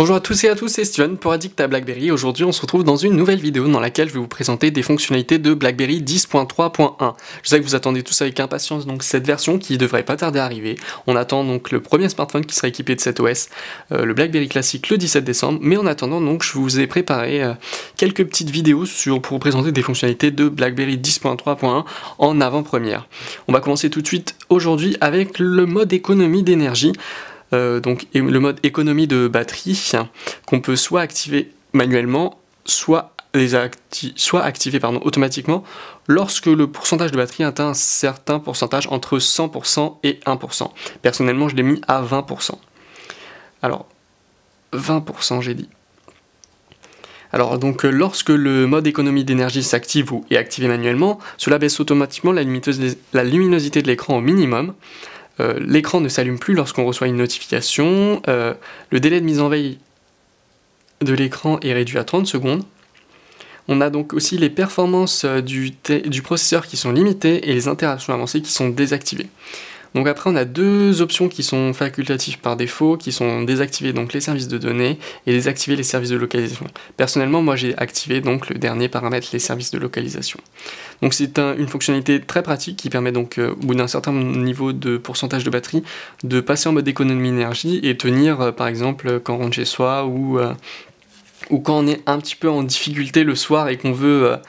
Bonjour à tous et à tous, c'est Steven pour Addict à BlackBerry. Aujourd'hui on se retrouve dans une nouvelle vidéo dans laquelle je vais vous présenter des fonctionnalités de BlackBerry 10.3.1. Je sais que vous attendez tous avec impatience donc cette version qui devrait pas tarder à arriver. On attend donc le premier smartphone qui sera équipé de cet OS, le BlackBerry classique le 17 décembre. Mais en attendant donc je vous ai préparé quelques petites vidéos pour vous présenter des fonctionnalités de BlackBerry 10.3.1 en avant-première. On va commencer tout de suite aujourd'hui avec le mode économie d'énergie. Donc le mode économie de batterie qu'on peut soit activer manuellement, soit activer automatiquement lorsque le pourcentage de batterie atteint un certain pourcentage entre 100% et 1%. Personnellement, je l'ai mis à 20%. Alors, 20% j'ai dit. Alors donc lorsque le mode économie d'énergie s'active ou est activé manuellement, cela baisse automatiquement la luminosité de l'écran au minimum. L'écran ne s'allume plus lorsqu'on reçoit une notification, le délai de mise en veille de l'écran est réduit à 30 secondes. On a donc aussi les performances du processeur qui sont limitées et les interactions avancées qui sont désactivées. Donc après on a deux options qui sont facultatives par défaut, qui sont désactiver donc les services de données et désactiver les services de localisation. Personnellement moi j'ai activé donc le dernier paramètre, les services de localisation. Donc c'est une fonctionnalité très pratique qui permet donc au bout d'un certain niveau de pourcentage de batterie de passer en mode économie d'énergie et tenir par exemple quand on rentre chez soi ou quand on est un petit peu en difficulté le soir et qu'on veut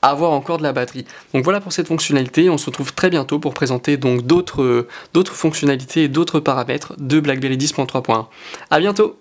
avoir encore de la batterie. Donc voilà pour cette fonctionnalité, on se retrouve très bientôt pour présenter donc d'autres fonctionnalités et d'autres paramètres de BlackBerry 10.3.1. A bientôt.